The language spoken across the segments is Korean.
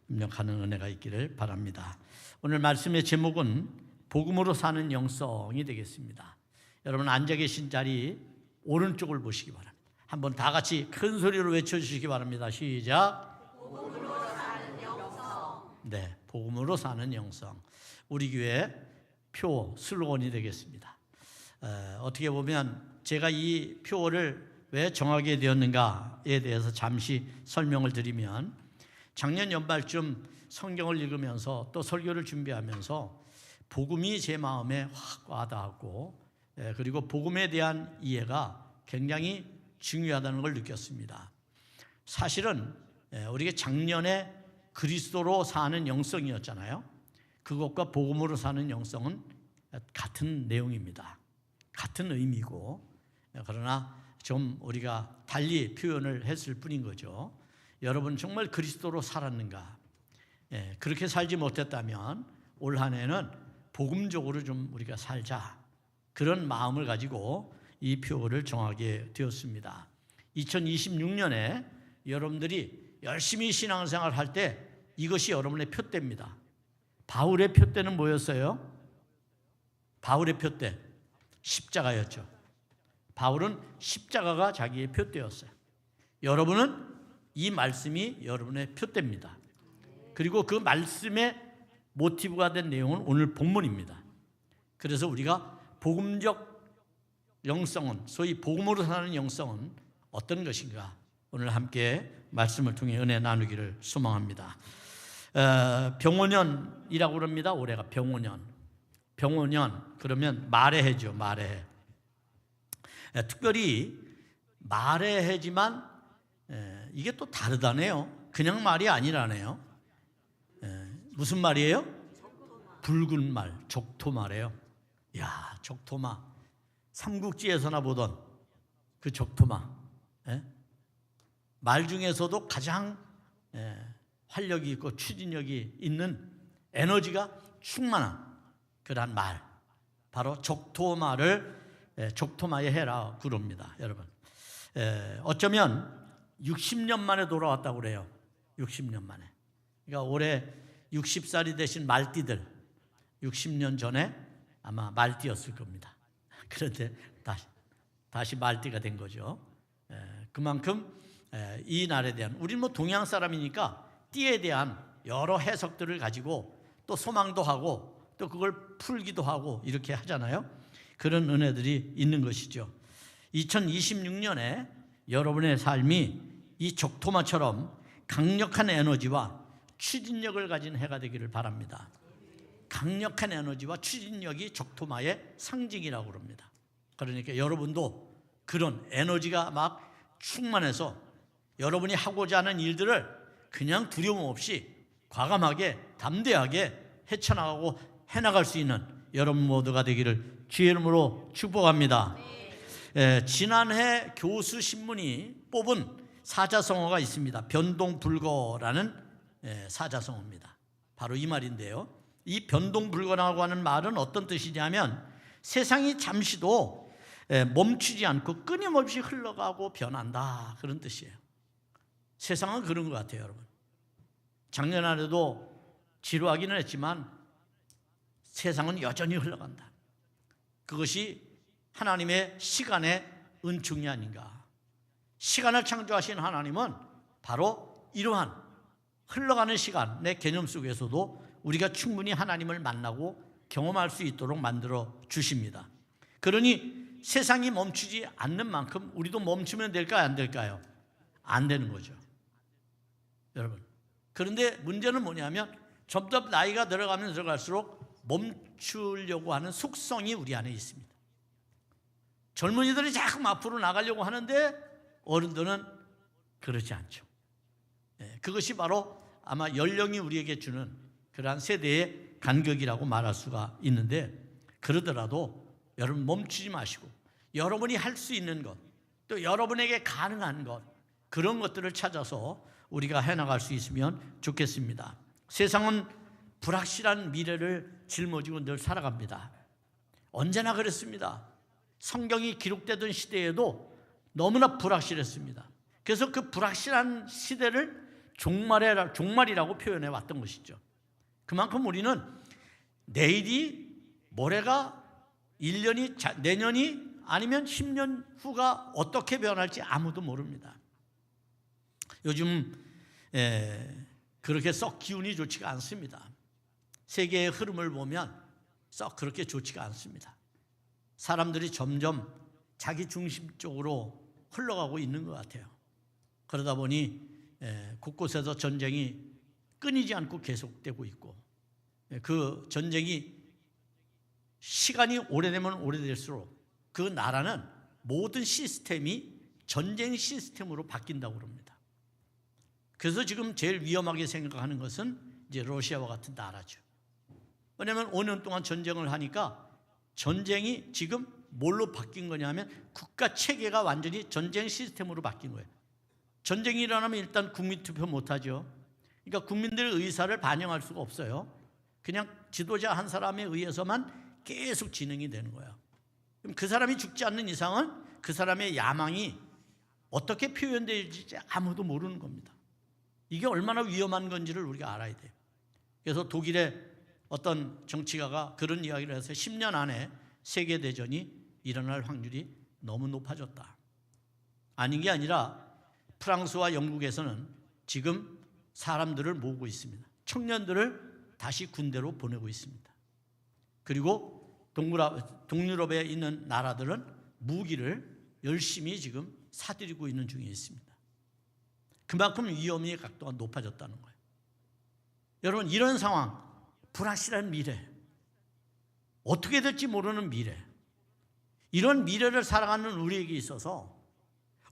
입력하는 은혜가 있기를 바랍니다. 오늘 말씀의 제목은 복음으로 사는 영성이 되겠습니다. 여러분 앉아 계신 자리 오른쪽을 보시기 바랍니다. 한번 다 같이 큰 소리로 외쳐주시기 바랍니다. 시작. 복음으로 사는 영성. 네, 복음으로 사는 영성. 우리 교회 표 슬로건이 되겠습니다. 어떻게 보면 제가 이 표를 왜 정하게 되었는가에 대해서 잠시 설명을 드리면, 작년 연말쯤 성경을 읽으면서 또 설교를 준비하면서 복음이 제 마음에 확 와닿았고, 그리고 복음에 대한 이해가 굉장히 중요하다는 걸 느꼈습니다. 사실은 우리가 작년에 그리스도로 사는 영성이었잖아요. 그것과 복음으로 사는 영성은 같은 내용입니다. 같은 의미고, 그러나 좀 우리가 달리 표현을 했을 뿐인 거죠. 여러분 정말 그리스도로 살았는가? 그렇게 살지 못했다면 올 한 해는 복음적으로 좀 우리가 살자, 그런 마음을 가지고 이 표를 정하게 되었습니다. 2026년에 여러분들이 열심히 신앙생활 할 때 이것이 여러분의 표대입니다. 바울의 표대는 뭐였어요? 바울의 표대 십자가였죠. 바울은 십자가가 자기의 표대였어요. 여러분은 이 말씀이 여러분의 표대입니다. 그리고 그 말씀의 모티브가 된 내용은 오늘 본문입니다. 그래서 우리가 복음적 영성은, 소위 복음으로 사는 영성은 어떤 것인가, 오늘 함께 말씀을 통해 은혜 나누기를 소망합니다. 병오년이라고 그럽니다. 올해가 병오년. 병오년 그러면 말의 해죠. 말의 해. 특별히 말의 해지만 이게 또 다르다네요. 그냥 말이 아니라네요. 무슨 말이에요? 붉은 말, 적토마래요. 야, 적토마. 삼국지에서나 보던 그 적토마. 말 중에서도 가장 활력이 있고 추진력이 있는, 에너지가 충만한 그러한 말, 바로 적토마를 적토마의 해라 그럽니다. 여러분, 어쩌면 60년 만에 돌아왔다고 그래요. 60년 만에. 그러니까 올해 60살이 되신 말띠들, 60년 전에 아마 말띠였을 겁니다. 그런데 다시 말띠가 된 거죠. 그만큼 이 날에 대한, 우리는 뭐 동양 사람이니까 띠에 대한 여러 해석들을 가지고 또 소망도 하고 또 그걸 풀기도 하고 이렇게 하잖아요. 그런 은혜들이 있는 것이죠. 2026년에 여러분의 삶이 이 적토마처럼 강력한 에너지와 추진력을 가진 해가 되기를 바랍니다. 강력한 에너지와 추진력이 적토마의 상징이라고 합니다. 그러니까 여러분도 그런 에너지가 막 충만해서 여러분이 하고자 하는 일들을 그냥 두려움 없이 과감하게 담대하게 헤쳐나가고 해나갈 수 있는 여러분 모두가 되기를 주의 이름으로 축복합니다. 지난해 교수 신문이 뽑은 사자성어가 있습니다. 변동불거라는 사자성어입니다. 바로 이 말인데요. 이 변동불거라고 하는 말은 어떤 뜻이냐면, 세상이 잠시도 멈추지 않고 끊임없이 흘러가고 변한다, 그런 뜻이에요. 세상은 그런 것 같아요. 여러분, 작년 안에도 지루하기는 했지만 세상은 여전히 흘러간다. 그것이 하나님의 시간의 은총이 아닌가. 시간을 창조하신 하나님은 바로 이러한 흘러가는 시간의 개념 속에서도 우리가 충분히 하나님을 만나고 경험할 수 있도록 만들어 주십니다. 그러니 세상이 멈추지 않는 만큼 우리도 멈추면 될까요? 안 될까요? 안 되는 거죠, 여러분. 그런데 문제는 뭐냐면, 점점 나이가 들어가면 들어갈수록 멈추려고 하는 속성이 우리 안에 있습니다. 젊은이들이 자꾸 앞으로 나가려고 하는데 어른들은 그렇지 않죠. 그것이 바로 아마 연령이 우리에게 주는 그러한 세대의 간격이라고 말할 수가 있는데, 그러더라도 여러분 멈추지 마시고 여러분이 할 수 있는 것, 또 여러분에게 가능한 것, 그런 것들을 찾아서 우리가 해나갈 수 있으면 좋겠습니다. 세상은 불확실한 미래를 짊어지고 늘 살아갑니다. 언제나 그랬습니다. 성경이 기록되던 시대에도 너무나 불확실했습니다. 그래서 그 불확실한 시대를 종말이라고 표현해 왔던 것이죠. 그만큼 우리는 내일이, 모레가, 1년이, 내년이 아니면 10년 후가 어떻게 변할지 아무도 모릅니다. 요즘 그렇게 썩 기운이 좋지가 않습니다. 세계의 흐름을 보면 썩 그렇게 좋지가 않습니다. 사람들이 점점 자기 중심적으로 흘러가고 있는 것 같아요. 그러다 보니 곳곳에서 전쟁이 끊이지 않고 계속되고 있고, 그 전쟁이 시간이 오래되면 오래될수록 그 나라는 모든 시스템이 전쟁 시스템으로 바뀐다고 그럽니다. 그래서 지금 제일 위험하게 생각하는 것은 이제 러시아와 같은 나라죠. 왜냐하면 5년 동안 전쟁을 하니까 전쟁이 지금 뭘로 바뀐 거냐면 국가 체계가 완전히 전쟁 시스템으로 바뀐 거예요. 전쟁이 일어나면 일단 국민투표 못하죠. 그러니까 국민들의 의사를 반영할 수가 없어요. 그냥 지도자 한 사람에 의해서만 계속 진행이 되는 거예요. 그럼 그 사람이 죽지 않는 이상은 그 사람의 야망이 어떻게 표현될지 아무도 모르는 겁니다. 이게 얼마나 위험한 건지를 우리가 알아야 돼요. 그래서 독일의 어떤 정치가가 그런 이야기를 해서 10년 안에 세계대전이 일어날 확률이 너무 높아졌다. 아닌 게 아니라 프랑스와 영국에서는 지금 사람들을 모으고 있습니다. 청년들을 다시 군대로 보내고 있습니다. 그리고 동유럽에 있는 나라들은 무기를 열심히 지금 사들이고 있는 중에 있습니다. 그만큼 위험의 각도가 높아졌다는 거예요. 여러분, 이런 상황, 불확실한 미래, 어떻게 될지 모르는 미래, 이런 미래를 살아가는 우리에게 있어서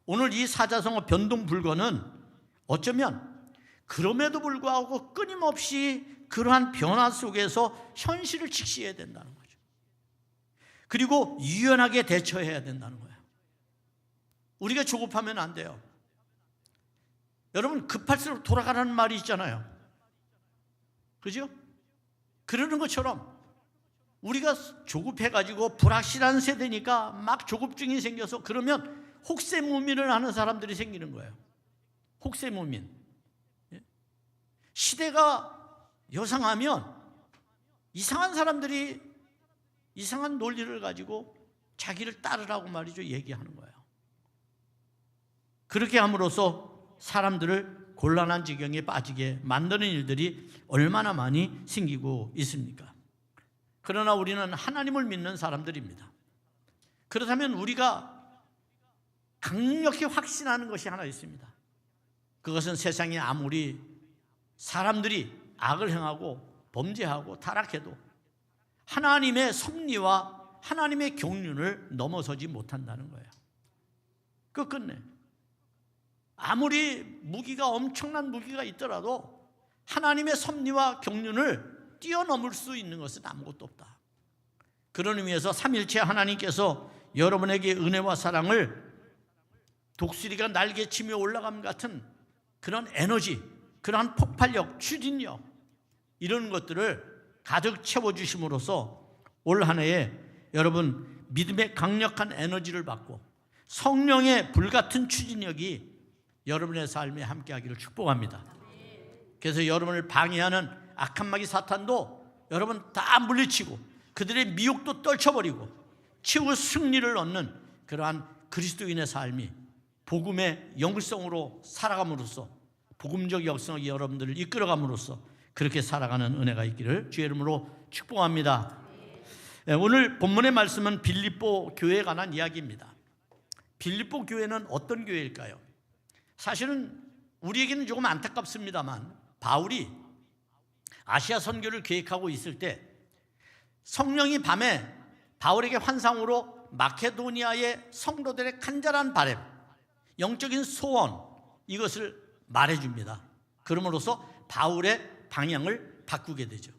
오늘 이 사자성어 변동불건은 어쩌면 그럼에도 불구하고 끊임없이 그러한 변화 속에서 현실을 직시해야 된다는 거죠. 그리고 유연하게 대처해야 된다는 거예요. 우리가 조급하면 안 돼요. 여러분, 급할수록 돌아가라는 말이 있잖아요. 그죠? 그러는 것처럼 우리가 조급해가지고 불확실한 세대니까 막 조급증이 생겨서 그러면 혹세무민을 하는 사람들이 생기는 거예요. 혹세무민. 시대가 요상하면 이상한 사람들이 이상한 논리를 가지고 자기를 따르라고 말이죠, 얘기하는 거예요. 그렇게 함으로써 사람들을 곤란한 지경에 빠지게 만드는 일들이 얼마나 많이 생기고 있습니까? 그러나 우리는 하나님을 믿는 사람들입니다. 그렇다면 우리가 강력히 확신하는 것이 하나 있습니다. 그것은 세상에 아무리 사람들이 악을 행하고 범죄하고 타락해도 하나님의 섭리와 하나님의 경륜을 넘어서지 못한다는 거예요. 끝내 아무리 무기가 엄청난 무기가 있더라도 하나님의 섭리와 경륜을 뛰어넘을 수 있는 것은 아무것도 없다. 그런 의미에서 삼일체 하나님께서 여러분에게 은혜와 사랑을 독수리가 날개치며 올라감 같은 그런 에너지, 그러한 폭발력, 추진력, 이런 것들을 가득 채워주심으로써 올 한 해에 여러분 믿음의 강력한 에너지를 받고 성령의 불같은 추진력이 여러분의 삶에 함께하기를 축복합니다. 그래서 여러분을 방해하는 악한 마귀 사탄도 여러분 다 물리치고 그들의 미혹도 떨쳐버리고 최후 승리를 얻는 그러한 그리스도인의 삶이 복음의 영성으로 살아감으로써 복음적 역성이 여러분들을 이끌어감으로써 그렇게 살아가는 은혜가 있기를 주의 이름으로 축복합니다. 오늘 본문의 말씀은 빌립보 교회에 관한 이야기입니다. 빌립보 교회는 어떤 교회일까요? 사실은 우리에게는 조금 안타깝습니다만 바울이 아시아 선교를 계획하고 있을 때 성령이 밤에 바울에게 환상으로 마케도니아의 성도들의 간절한 바람, 영적인 소원, 이것을 말해줍니다. 그럼으로써 바울의 방향을 바꾸게 되죠.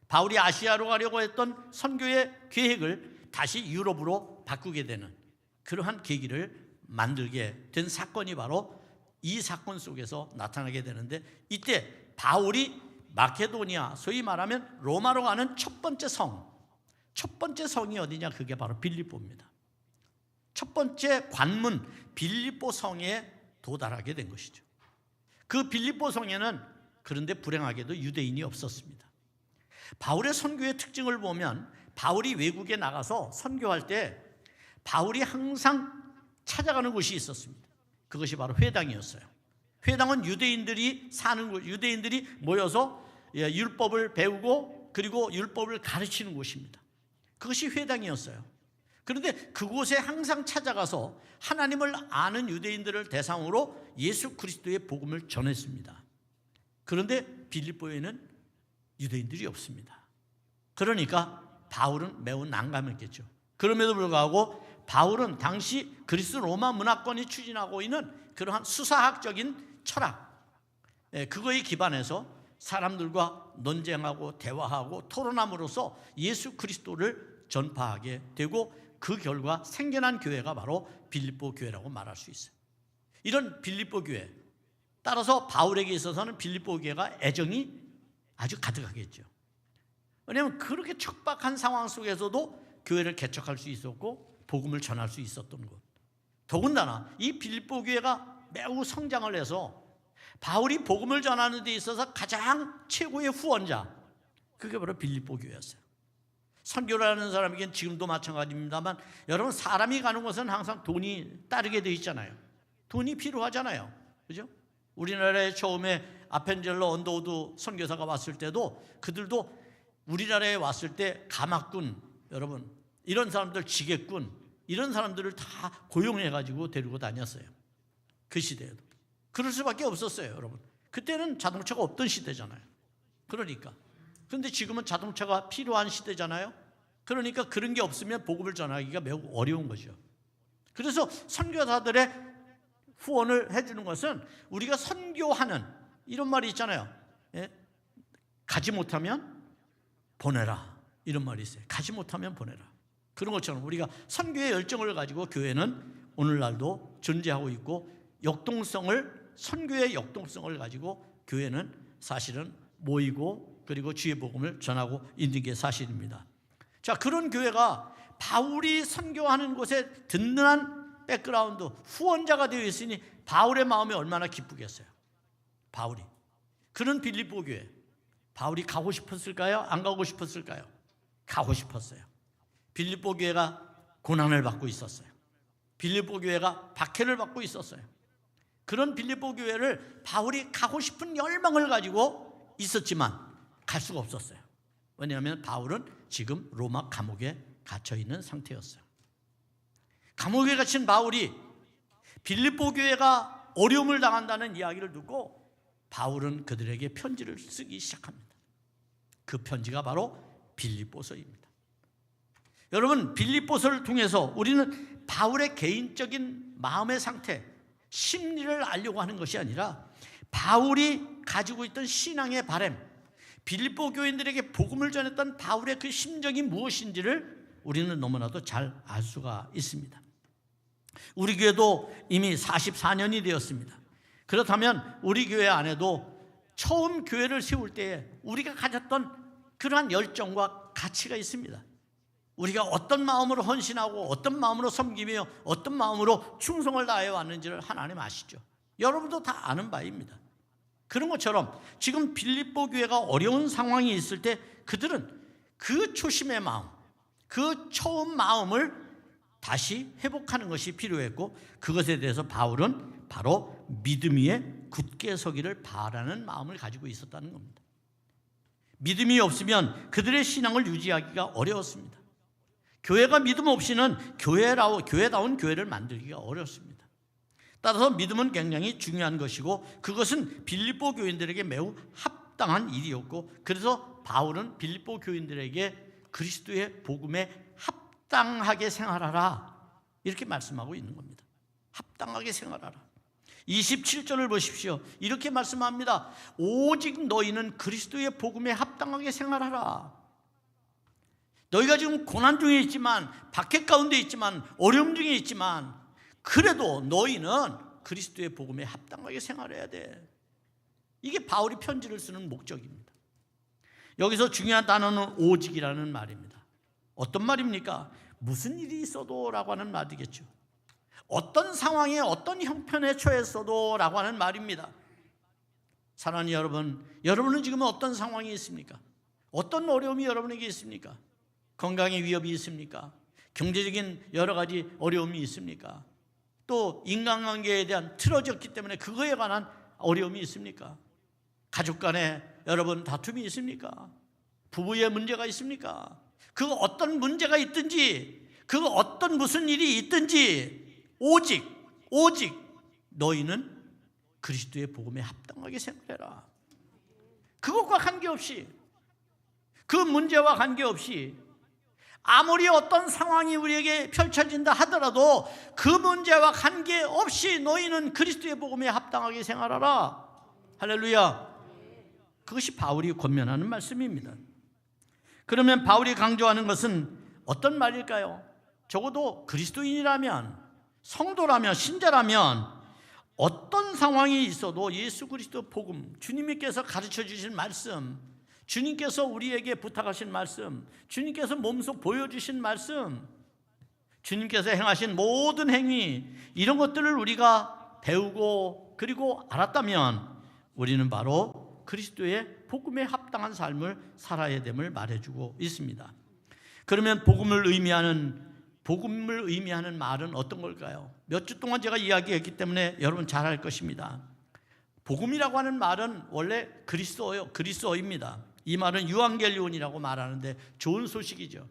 바울이 아시아로 가려고 했던 선교의 계획을 다시 유럽으로 바꾸게 되는 그러한 계기를 만들게 된 사건이 바로 이 사건 속에서 나타나게 되는데, 이때 바울이 마케도니아, 소위 말하면 로마로 가는 첫 번째 성이 어디냐? 그게 바로 빌립보입니다. 첫 번째 관문 빌립보 성에 도달하게 된 것이죠. 그 빌립보 성에는 그런데 불행하게도 유대인이 없었습니다. 바울의 선교의 특징을 보면 바울이 외국에 나가서 선교할 때 바울이 항상 찾아가는 곳이 있었습니다. 그것이 바로 회당이었어요. 회당은 유대인들이 사는 곳, 유대인들이 모여서 율법을 배우고 그리고 율법을 가르치는 곳입니다. 그것이 회당이었어요. 그런데 그곳에 항상 찾아가서 하나님을 아는 유대인들을 대상으로 예수 그리스도의 복음을 전했습니다. 그런데 빌립보에는 유대인들이 없습니다. 그러니까 바울은 매우 난감했겠죠. 그럼에도 불구하고 바울은 당시 그리스 로마 문화권이 추진하고 있는 그러한 수사학적인 철학, 그거에 기반해서 사람들과 논쟁하고 대화하고 토론함으로써 예수 그리스도를 전파하게 되고 그 결과 생겨난 교회가 바로 빌립보 교회라고 말할 수 있어요. 이런 빌립보 교회, 따라서 바울에게 있어서는 빌립보 교회가 애정이 아주 가득하겠죠. 왜냐하면 그렇게 척박한 상황 속에서도 교회를 개척할 수 있었고 복음을 전할 수 있었던 것. 더군다나 이 빌립보 교회가 매우 성장을 해서 바울이 복음을 전하는 데 있어서 가장 최고의 후원자, 그게 바로 빌립보 교회였어요. 선교를 하는 사람에겐 지금도 마찬가지입니다만 여러분, 사람이 가는 곳은 항상 돈이 따르게 돼 있잖아요. 돈이 필요하잖아요. 그죠? 우리나라에 처음에 아펜젤러 언더우드 선교사가 왔을 때도 그들도 우리나라에 왔을 때 가마꾼, 여러분 이런 사람들, 지게꾼 이런 사람들을 다 고용해가지고 데리고 다녔어요. 그 시대에도 그럴 수밖에 없었어요. 여러분, 그때는 자동차가 없던 시대잖아요. 그러니까 그런데 지금은 자동차가 필요한 시대잖아요. 그러니까 그런 게 없으면 복음을 전하기가 매우 어려운 거죠. 그래서 선교사들의 후원을 해주는 것은 우리가 선교하는 이런 말이 있잖아요. 가지 못하면 보내라, 이런 말이 있어요. 가지 못하면 보내라. 그런 것처럼 우리가 선교의 열정을 가지고 교회는 오늘날도 존재하고 있고 선교의 역동성을 가지고 교회는 사실은 모이고 그리고 주의 복음을 전하고 있는 게 사실입니다. 자, 그런 교회가 바울이 선교하는 곳에 든든한 백그라운드, 후원자가 되어 있으니 바울의 마음이 얼마나 기쁘겠어요. 바울이 그런 빌립보 교회, 바울이 가고 싶었을까요? 안 가고 싶었을까요? 가고 싶었어요. 빌립보 교회가 고난을 받고 있었어요. 빌립보 교회가 박해를 받고 있었어요. 그런 빌립보 교회를 바울이 가고 싶은 열망을 가지고 있었지만 갈 수가 없었어요. 왜냐하면 바울은 지금 로마 감옥에 갇혀 있는 상태였어요. 감옥에 갇힌 바울이 빌립보 교회가 어려움을 당한다는 이야기를 듣고 바울은 그들에게 편지를 쓰기 시작합니다. 그 편지가 바로 빌립보서입니다. 여러분, 빌립보서를 통해서 우리는 바울의 개인적인 마음의 상태, 심리를 알려고 하는 것이 아니라 바울이 가지고 있던 신앙의 바램, 빌립보 교인들에게 복음을 전했던 바울의 그 심정이 무엇인지를 우리는 너무나도 잘 알 수가 있습니다. 우리 교회도 이미 44년이 되었습니다. 그렇다면 우리 교회 안에도 처음 교회를 세울 때에 우리가 가졌던 그러한 열정과 가치가 있습니다. 우리가 어떤 마음으로 헌신하고 어떤 마음으로 섬기며 어떤 마음으로 충성을 다해 왔는지를 하나님 아시죠. 여러분도 다 아는 바입니다. 그런 것처럼 지금 빌립보 교회가 어려운 상황이 있을 때 그들은 그 초심의 마음, 그 처음 마음을 다시 회복하는 것이 필요했고, 그것에 대해서 바울은 바로 믿음 위에 굳게 서기를 바라는 마음을 가지고 있었다는 겁니다. 믿음이 없으면 그들의 신앙을 유지하기가 어려웠습니다. 교회가 믿음 없이는 교회다운 교회를 만들기가 어렵습니다. 따라서 믿음은 굉장히 중요한 것이고 그것은 빌립보 교인들에게 매우 합당한 일이었고, 그래서 바울은 빌립보 교인들에게 그리스도의 복음에 합당하게 생활하라, 이렇게 말씀하고 있는 겁니다. 합당하게 생활하라. 27절을 보십시오. 이렇게 말씀합니다. 오직 너희는 그리스도의 복음에 합당하게 생활하라. 너희가 지금 고난 중에 있지만, 박해 가운데 있지만, 어려움 중에 있지만, 그래도 너희는 그리스도의 복음에 합당하게 생활해야 돼. 이게 바울이 편지를 쓰는 목적입니다. 여기서 중요한 단어는 오직이라는 말입니다. 어떤 말입니까? 무슨 일이 있어도 라고 하는 말이겠죠. 어떤 상황에 어떤 형편에 처했어도 라고 하는 말입니다. 사랑하는 여러분, 여러분은 지금 어떤 상황이 있습니까? 어떤 어려움이 여러분에게 있습니까? 건강의 위협이 있습니까? 경제적인 여러 가지 어려움이 있습니까? 또 인간관계에 대한 틀어졌기 때문에 그거에 관한 어려움이 있습니까? 가족 간에 여러분 다툼이 있습니까? 부부의 문제가 있습니까? 그 어떤 문제가 있든지, 그 어떤 무슨 일이 있든지 오직 너희는 그리스도의 복음에 합당하게 생각해라. 그것과 관계없이, 그 문제와 관계없이 아무리 어떤 상황이 우리에게 펼쳐진다 하더라도 그 문제와 관계없이 너희는 그리스도의 복음에 합당하게 생활하라. 할렐루야. 그것이 바울이 권면하는 말씀입니다. 그러면 바울이 강조하는 것은 어떤 말일까요? 적어도 그리스도인이라면, 성도라면, 신자라면 어떤 상황이 있어도 예수 그리스도 복음, 주님께서 가르쳐 주신 말씀, 주님께서 우리에게 부탁하신 말씀, 주님께서 몸소 보여주신 말씀, 주님께서 행하신 모든 행위, 이런 것들을 우리가 배우고 그리고 알았다면 우리는 바로 그리스도의 복음에 합당한 삶을 살아야 됨을 말해주고 있습니다. 그러면 복음을 의미하는 말은 어떤 걸까요? 몇 주 동안 제가 이야기했기 때문에 여러분 잘 알 것입니다. 복음이라고 하는 말은 원래 그리스어입니다. 이 말은 유앙겔리온이라고 말하는데 좋은 소식이죠.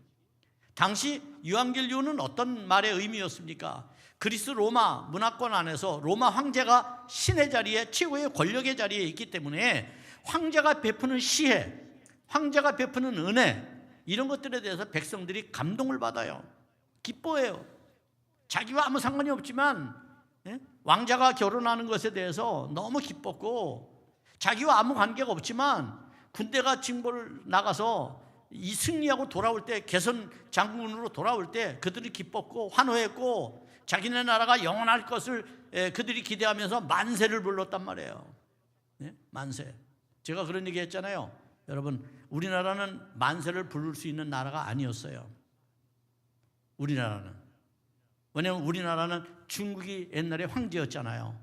당시 유앙겔리온은 어떤 말의 의미였습니까? 그리스 로마 문화권 안에서 로마 황제가 신의 자리에, 최고의 권력의 자리에 있기 때문에 황제가 베푸는 시혜, 황제가 베푸는 은혜, 이런 것들에 대해서 백성들이 감동을 받아요. 기뻐해요. 자기와 아무 상관이 없지만 왕자가 결혼하는 것에 대해서 너무 기뻤고, 자기와 아무 관계가 없지만 군대가 징벌을 나가서 이 승리하고 돌아올 때, 개선 장군으로 돌아올 때 그들이 기뻤고 환호했고, 자기네 나라가 영원할 것을 그들이 기대하면서 만세를 불렀단 말이에요. 만세. 제가 그런 얘기 했잖아요. 여러분, 우리나라는 만세를 부를 수 있는 나라가 아니었어요. 우리나라는. 왜냐하면 우리나라는 중국이 옛날에 황제였잖아요.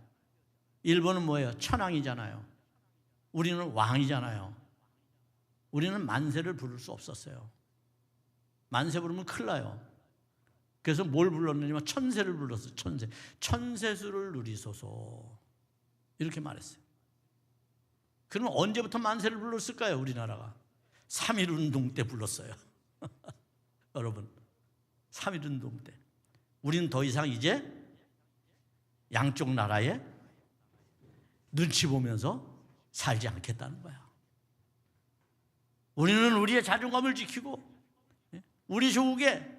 일본은 뭐예요? 천황이잖아요. 우리는 왕이잖아요. 우리는 만세를 부를 수 없었어요. 만세 부르면 큰일 나요. 그래서 뭘 불렀느냐면 천세를 불렀어요. 천세수를 누리소서, 이렇게 말했어요. 그러면 언제부터 만세를 불렀을까요? 우리나라가 3.1운동 때 불렀어요. 여러분, 3.1운동 때. 우리는 더 이상 이제 양쪽 나라에 눈치 보면서 살지 않겠다는 거야. 우리는 우리의 자존감을 지키고 우리 조국의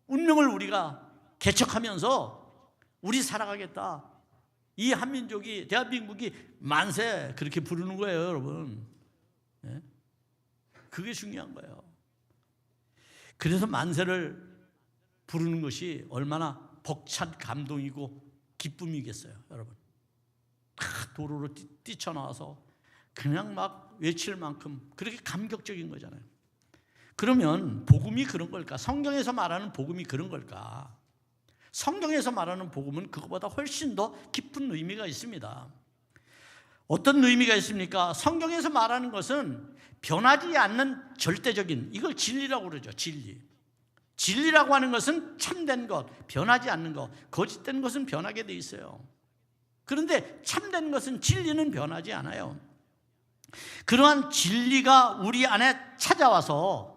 운명을 우리가 개척하면서 우리 살아가겠다. 이 한민족이, 대한민국이 만세 그렇게 부르는 거예요, 여러분. 그게 중요한 거예요. 그래서 만세를 부르는 것이 얼마나 벅찬 감동이고 기쁨이겠어요, 여러분. 도로로 뛰쳐나와서 그냥 막 외칠 만큼 그렇게 감격적인 거잖아요. 그러면 복음이 그런 걸까? 성경에서 말하는 복음이 그런 걸까? 성경에서 말하는 복음은 그것보다 훨씬 더 깊은 의미가 있습니다. 어떤 의미가 있습니까? 성경에서 말하는 것은 변하지 않는 절대적인, 이걸 진리라고 그러죠. 진리라고 하는 것은 참된 것, 변하지 않는 것, 거짓된 것은 변하게 돼 있어요. 그런데 참된 것은, 진리는 변하지 않아요. 그러한 진리가 우리 안에 찾아와서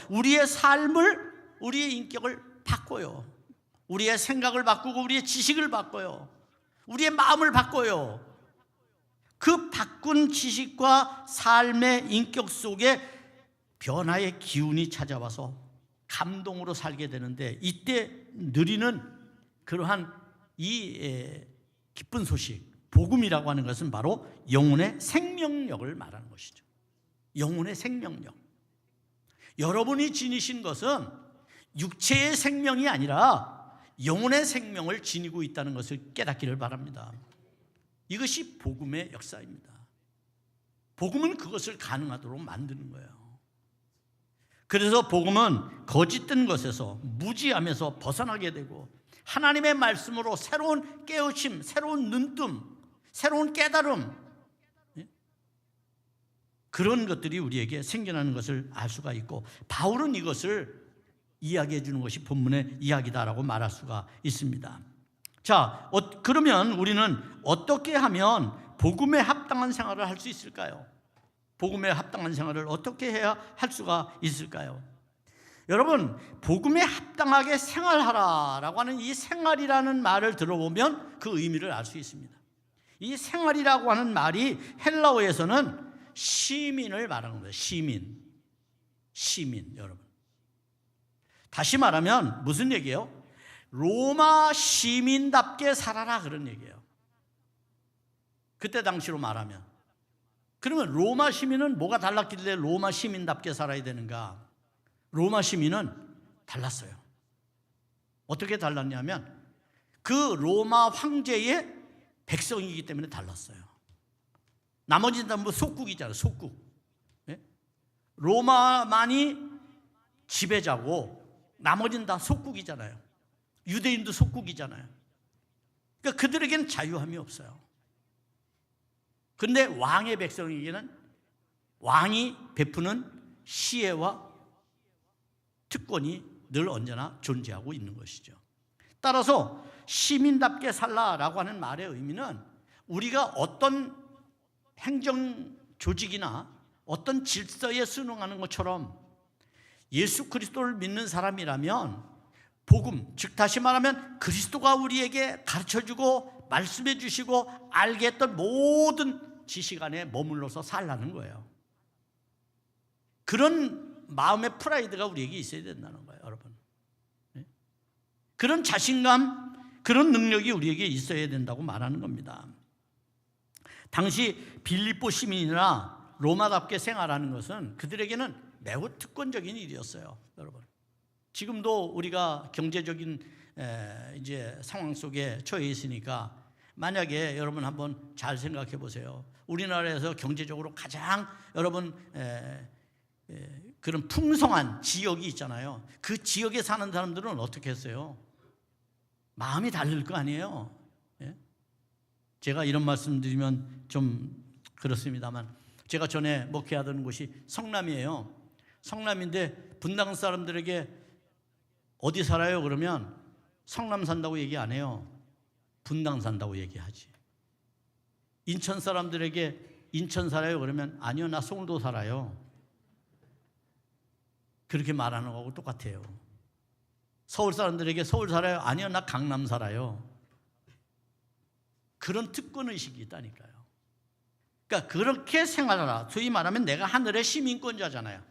우리의 삶을, 우리의 인격을 바꿔요. 우리의 생각을 바꾸고 우리의 지식을 바꿔요. 우리의 마음을 바꿔요. 그 바꾼 지식과 삶의 인격 속에 변화의 기운이 찾아와서 감동으로 살게 되는데, 이때 누리는 그러한 이 기쁜 소식, 복음이라고 하는 것은 바로 영혼의 생명력을 말하는 것이죠. 영혼의 생명력. 여러분이 지니신 것은 육체의 생명이 아니라 영혼의 생명을 지니고 있다는 것을 깨닫기를 바랍니다. 이것이 복음의 역사입니다. 복음은 그것을 가능하도록 만드는 거예요. 그래서 복음은 거짓된 것에서, 무지함에서 벗어나게 되고 하나님의 말씀으로 새로운 깨우침, 새로운 눈뜸, 새로운 깨달음, 그런 것들이 우리에게 생겨나는 것을 알 수가 있고, 바울은 이것을 이야기해 주는 것이 본문의 이야기다라고 말할 수가 있습니다. 자, 그러면 우리는 어떻게 하면 복음에 합당한 생활을 할 수 있을까요? 복음에 합당한 생활을 어떻게 해야 할 수가 있을까요? 여러분, 복음에 합당하게 생활하라라고 하는 이 생활이라는 말을 들어보면 그 의미를 알 수 있습니다. 이 생활이라고 하는 말이 헬라어에서는 시민을 말하는 거예요. 시민 여러분. 다시 말하면 무슨 얘기예요? 로마 시민답게 살아라, 그런 얘기예요. 그때 당시로 말하면. 그러면 로마 시민은 뭐가 달랐길래 로마 시민답게 살아야 되는가? 로마 시민은 달랐어요. 어떻게 달랐냐면 그 로마 황제의 백성이기 때문에 달랐어요. 나머지는 다 뭐 속국이잖아요. 속국. 예? 로마만이 지배자고 나머지는 다 속국이잖아요. 유대인도 속국이잖아요. 그러니까 그들에게는 자유함이 없어요. 그런데 왕의 백성에게는 왕이 베푸는 시혜와 특권이 늘 언제나 존재하고 있는 것이죠. 따라서 시민답게 살라라고 하는 말의 의미는 우리가 어떤 행정 조직이나 어떤 질서에 순응하는 것처럼 예수 그리스도를 믿는 사람이라면 복음, 즉 다시 말하면 그리스도가 우리에게 가르쳐주고 말씀해 주시고 알게 했던 모든 지식 안에 머물러서 살라는 거예요. 그런 마음의 프라이드가 우리에게 있어야 된다는 거예요, 여러분. 그런 자신감, 그런 능력이 우리에게 있어야 된다고 말하는 겁니다. 당시 빌립보 시민이나 로마답게 생활하는 것은 그들에게는 매우 특권적인 일이었어요, 여러분. 지금도 우리가 경제적인 이제 상황 속에 처해 있으니까 만약에 여러분 한번 잘 생각해 보세요. 우리나라에서 경제적으로 가장 여러분 그런 풍성한 지역이 있잖아요. 그 지역에 사는 사람들은 어떻게 했어요? 마음이 다를 거 아니에요. 예? 제가 이런 말씀 드리면 좀 그렇습니다만 제가 전에 목회하던 곳이 성남이에요. 성남인데 분당 사람들에게 어디 살아요? 그러면 성남 산다고 얘기 안 해요. 분당 산다고 얘기하지. 인천 사람들에게 인천 살아요? 그러면 아니요, 나 송도 살아요. 그렇게 말하는 거하고 똑같아요. 서울 사람들에게 서울 살아요? 아니요, 나 강남 살아요. 그런 특권의식이 있다니까요. 그러니까 그렇게 생활하라. 소위 말하면 내가 하늘의 시민권자잖아요.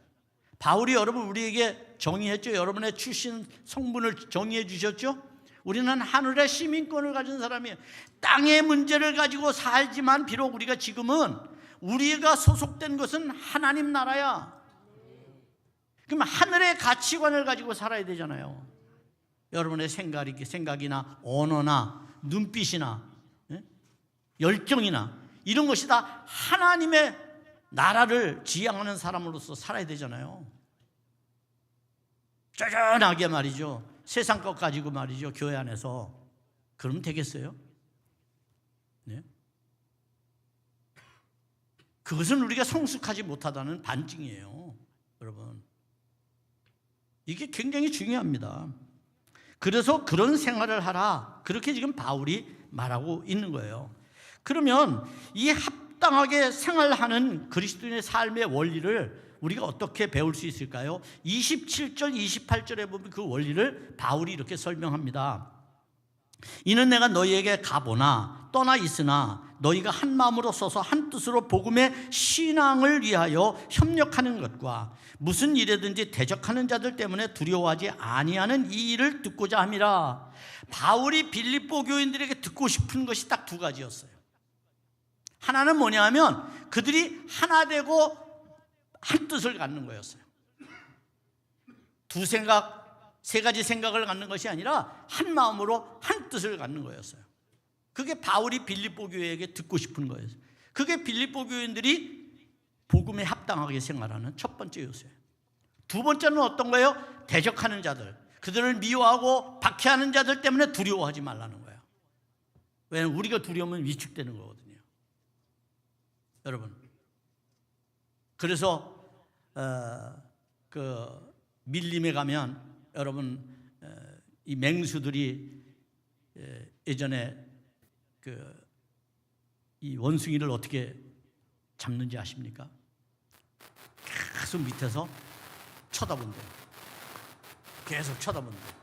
바울이 여러분 우리에게 정의했죠. 여러분의 출신 성분을 정의해 주셨죠. 우리는 하늘의 시민권을 가진 사람이에요. 땅의 문제를 가지고 살지만 비록 우리가 지금은 우리가 소속된 것은 하나님 나라야. 그럼 하늘의 가치관을 가지고 살아야 되잖아요. 여러분의 생각이나 언어나 눈빛이나 열정이나 이런 것이 다 하나님의 나라를 지향하는 사람으로서 살아야 되잖아요. 쩌전하게 말이죠. 세상 것 가지고 말이죠. 교회 안에서. 그러면 되겠어요? 네? 그것은 우리가 성숙하지 못하다는 반증이에요, 여러분. 이게 굉장히 중요합니다. 그래서 그런 생활을 하라. 그렇게 지금 바울이 말하고 있는 거예요. 그러면 이 합당하게 생활하는 그리스도인의 삶의 원리를 우리가 어떻게 배울 수 있을까요? 27절, 28절에 보면 그 원리를 바울이 이렇게 설명합니다. 이는 내가 너희에게 가보나 떠나 있으나 너희가 한 마음으로 서서 한 뜻으로 복음의 신앙을 위하여 협력하는 것과 무슨 일에든지 대적하는 자들 때문에 두려워하지 아니하는 이 일을 듣고자 함이라. 바울이 빌립보 교인들에게 듣고 싶은 것이 딱 두 가지였어요. 하나는 뭐냐 하면 그들이 하나 되고 한 뜻을 갖는 거였어요. 두 생각, 세 가지 생각을 갖는 것이 아니라 한 마음으로 한 뜻을 갖는 거였어요. 그게 바울이 빌립보 교회에게 듣고 싶은 거예요. 그게 빌립보 교인들이 복음에 합당하게 생활하는 첫 번째 요소예요. 두 번째는 어떤 거예요? 대적하는 자들, 그들을 미워하고 박해하는 자들 때문에 두려워하지 말라는 거예요. 왜냐하면 우리가 두려우면 위축되는 거거든요. 여러분, 그래서 그 밀림에 가면 여러분 이 맹수들이 예전에 그 이 원숭이를 어떻게 잡는지 아십니까? 계속 밑에서 쳐다본대요. 계속 쳐다본대요.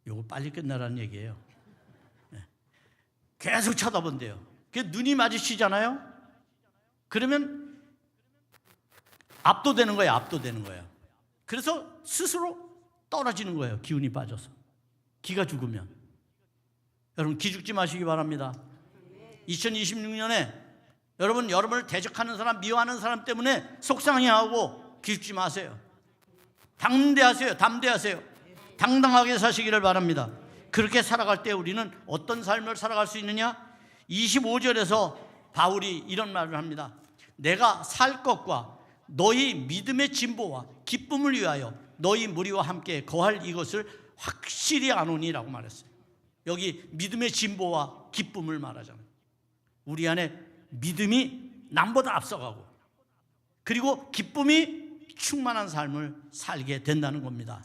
요거 빨리 끝나라는 얘기예요. 계속 쳐다본대요. 그 눈이 마주치잖아요. 그러면 압도되는 거예요. 압도되는 거예요. 그래서 스스로 떨어지는 거예요. 기운이 빠져서. 기가 죽으면. 여러분 기 죽지 마시기 바랍니다. 2026년에 여러분 여러분을 대적하는 사람, 미워하는 사람 때문에 속상해하고 기 죽지 마세요. 담대하세요. 담대하세요. 당당하게 사시기를 바랍니다. 그렇게 살아갈 때 우리는 어떤 삶을 살아갈 수 있느냐? 25절에서 바울이 이런 말을 합니다. 내가 살 것과 너희 믿음의 진보와 기쁨을 위하여 너희 무리와 함께 거할 이것을 확실히 아노니라고 말했어요. 여기 믿음의 진보와 기쁨을 말하잖아요. 우리 안에 믿음이 남보다 앞서가고 그리고 기쁨이 충만한 삶을 살게 된다는 겁니다.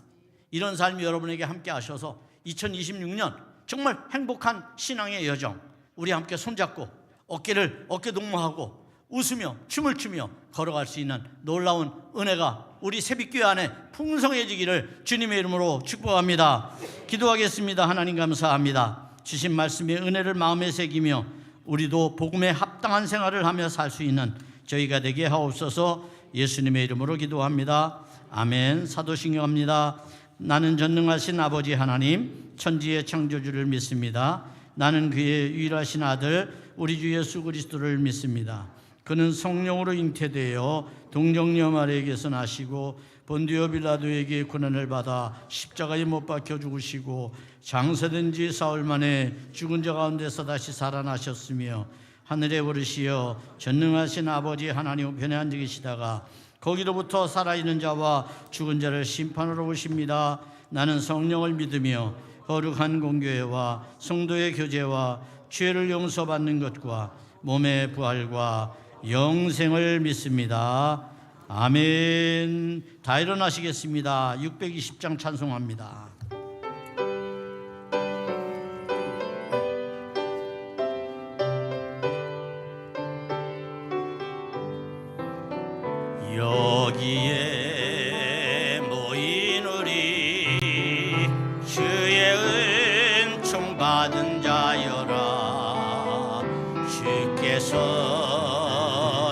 이런 삶이 여러분에게 함께 하셔서 2026년 정말 행복한 신앙의 여정, 우리 함께 손잡고 어깨 동무하고 웃으며 춤을 추며 걸어갈 수 있는 놀라운 은혜가 우리 새벽교회 안에 풍성해지기를 주님의 이름으로 축복합니다. 기도하겠습니다. 하나님 감사합니다. 주신 말씀의 은혜를 마음에 새기며 우리도 복음에 합당한 생활을 하며 살 수 있는 저희가 되게 하옵소서. 예수님의 이름으로 기도합니다. 아멘. 사도신경합니다. 나는 전능하신 아버지 하나님 천지의 창조주를 믿습니다. 나는 그의 유일하신 아들 우리 주 예수 그리스도를 믿습니다. 그는 성령으로 잉태되어 동정녀 마리아에게서 나시고 본디오 빌라도에게 고난을 받아 십자가에 못 박혀 죽으시고 장사된 지 사흘 만에 죽은 자 가운데서 다시 살아나셨으며 하늘에 오르시어 전능하신 아버지 하나님 우편에 앉아 계시다가 거기로부터 살아있는 자와 죽은 자를 심판하러 오십니다. 나는 성령을 믿으며 거룩한 공교회와 성도의 교제와 죄를 용서받는 것과 몸의 부활과 영생을 믿습니다. 아멘. 다 일어나시겠습니다. 620장 찬송합니다. 여기에 모인 우리 주의 은총 받은 자여라. 주께서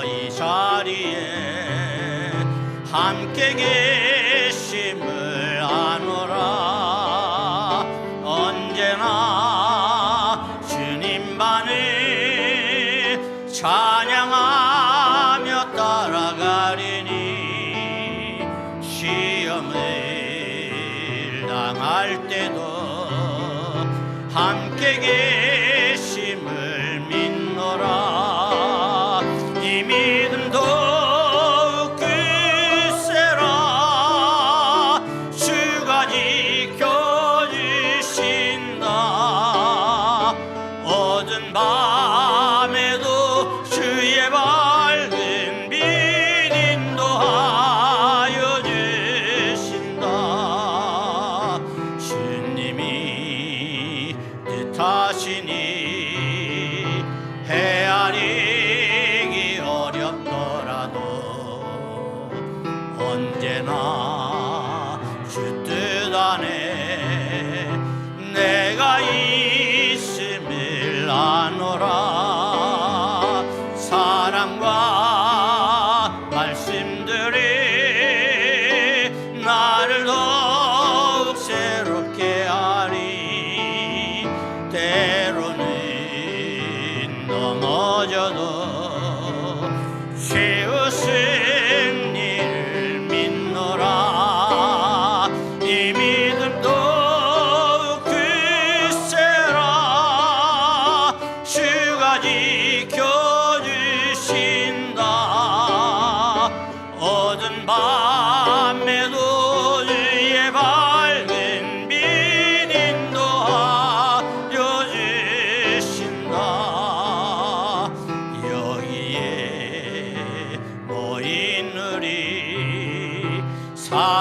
이 자리에 함께 계심을 아노라. 언제나 주님만을 찬양하며 따라가리니 시험을 당할 때도 함께 계심을 믿노라. 이 믿음 더욱 굳세라. 주가 지켜주신다. 어두운 밤에도 주의 밝은 빛 인도하여 주신다. 주님이 뜻하시니 헤아리기 어렵더라도 언제나 주 뜻 안에 내가 있음을 아노라. 사랑과 말씀들이 나를 더욱 새롭게 하리. 때로는 넘어져도 최후 승리를 믿노라. 이 믿음 더욱 굳세라. 주가 지켜주신다. 어두운 밤에도 주의 밝은 빛 인도하여 주신다. 여기에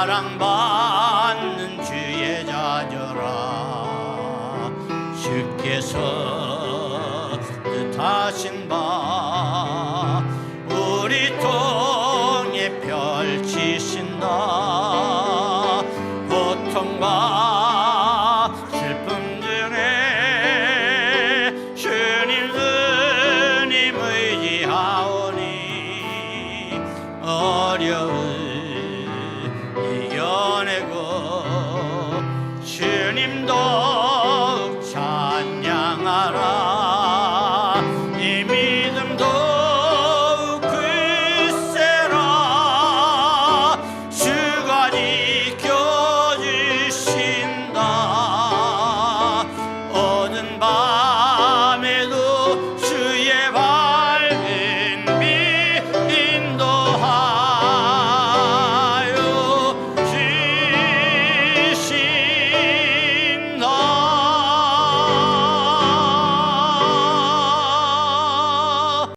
사랑받는